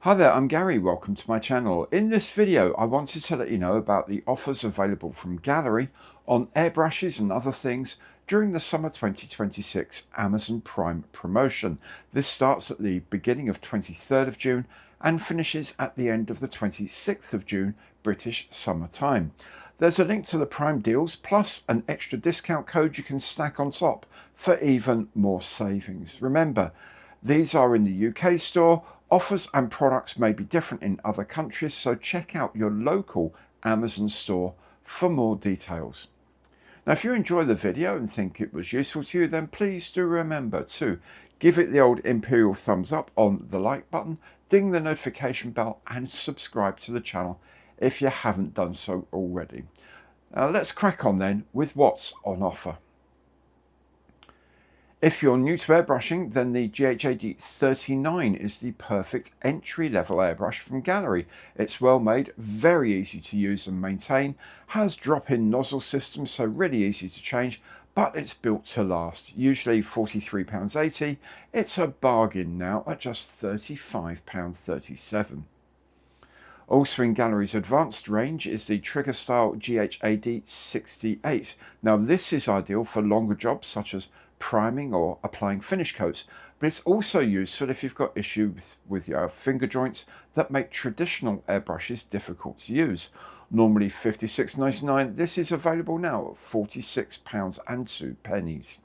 Hi there, I'm Gary. Welcome to my channel. In this video, I wanted to let you know about the offers available from Gaahleri on airbrushes and other things during the summer 2026 Amazon Prime promotion. This starts at the beginning of 23rd of June and finishes at the end of the 26th of June British summer time. There's a link to the Prime deals plus an extra discount code you can stack on top for even more savings. Remember, these are in the UK store. Offers and products may be different in other countries, so check out your local Amazon store for more details. Now, if you enjoy the video and think it was useful to you, then please do remember to give it the old imperial thumbs up on the like button, ding the notification bell and subscribe to the channel if you haven't done so already. Now let's crack on then with what's on offer. If you're new to airbrushing, then the GHD918 is the perfect entry-level airbrush from Gaahleri. It's well made, very easy to use and maintain, has drop-in nozzle system, so really easy to change, but it's built to last. Usually £43.80, it's a bargain now at just £35.37. Also in Gaahlerie's advanced range is the trigger style GHD68. Now this is ideal for longer jobs such as priming or applying finish coats, but it's also useful if you've got issues with your finger joints that make traditional airbrushes difficult to use. Normally £56.99, this is available now at £46.02.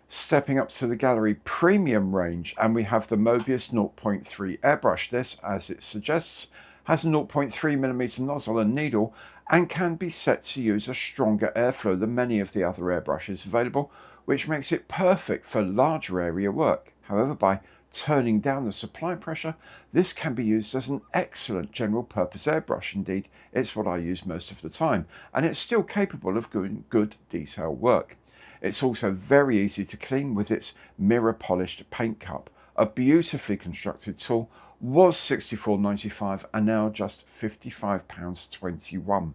Stepping up to the Gaahleri premium range, and we have the Mobius 0.3 airbrush. This, as it suggests, has a 0.3mm nozzle and needle and can be set to use a stronger airflow than many of the other airbrushes available, which makes it perfect for larger area work. However, by turning down the supply pressure, this can be used as an excellent general purpose airbrush. Indeed, it's what I use most of the time, and it's still capable of doing good detail work. It's also very easy to clean with its mirror polished paint cup. A beautifully constructed tool, was £64.95 and now just £55.21.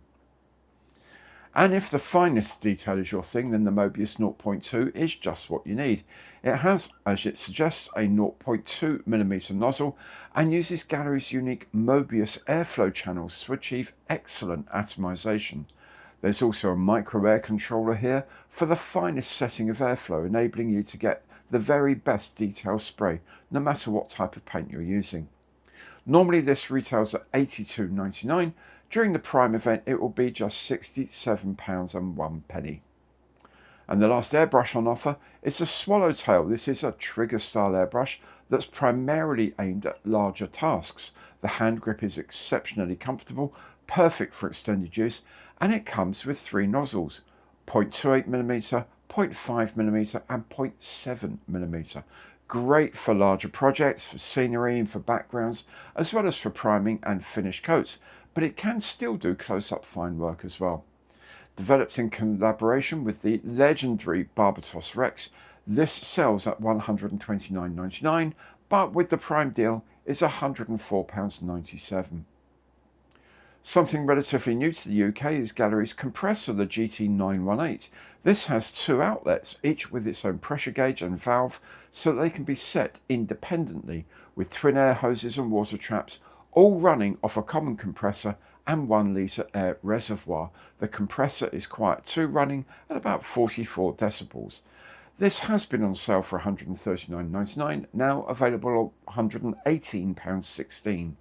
And if the finest detail is your thing, then the Mobius 0.2 is just what you need. It has, as it suggests, a 0.2mm nozzle and uses Gaahlerie's unique Mobius airflow channels to achieve excellent atomization. There's also a micro air controller here for the finest setting of airflow, enabling you to get the very best detail spray, no matter what type of paint you're using. Normally this retails at £82.99. During the Prime event it will be just £67.01. And the last airbrush on offer is a Swallowtail. This is a trigger style airbrush that's primarily aimed at larger tasks. The hand grip is exceptionally comfortable, perfect for extended use, and it comes with three nozzles: 0.28mm, 0.5mm and 0.7mm. Great for larger projects, for scenery and for backgrounds, as well as for priming and finish coats, but it can still do close-up fine work as well. Developed in collaboration with the legendary Barbatos Rex, this sells at £129.99, but with the Prime deal is £104.97. Something relatively new to the UK is Gaahlerie's Compressor, the GT918. This has two outlets, each with its own pressure gauge and valve, so that they can be set independently, with twin air hoses and water traps, all running off a common compressor and 1 litre air reservoir. The compressor is quiet too, running at about 44 decibels. This has been on sale for £139.99, now available at £118.16.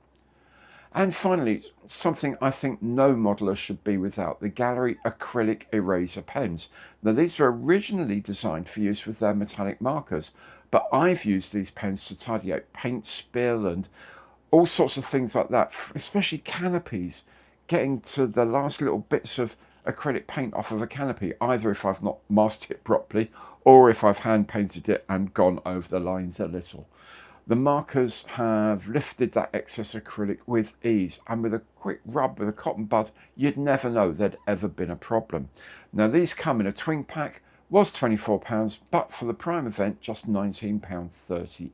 And finally, something I think no modeler should be without, the Gaahleri Acrylic Eraser Pens. Now these were originally designed for use with their metallic markers, but I've used these pens to tidy out paint spill and all sorts of things like that, especially canopies, getting to the last little bits of acrylic paint off of a canopy, either if I've not masked it properly or if I've hand painted it and gone over the lines a little. The markers have lifted that excess acrylic with ease, and with a quick rub with a cotton bud, you'd never know there'd ever been a problem. Now these come in a twin pack, was £24, but for the Prime event, just £19.38.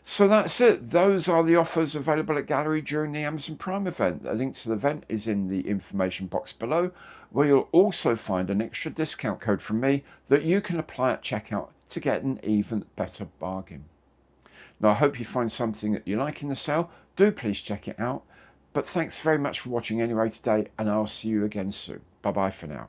So that's it. Those are the offers available at Gaahleri during the Amazon Prime event. A link to the event is in the information box below, where you'll also find an extra discount code from me that you can apply at checkout to get an even better bargain. Now, I hope you find something that you like in the sale. Do please check it out. But thanks very much for watching anyway today, and I'll see you again soon. Bye bye for now.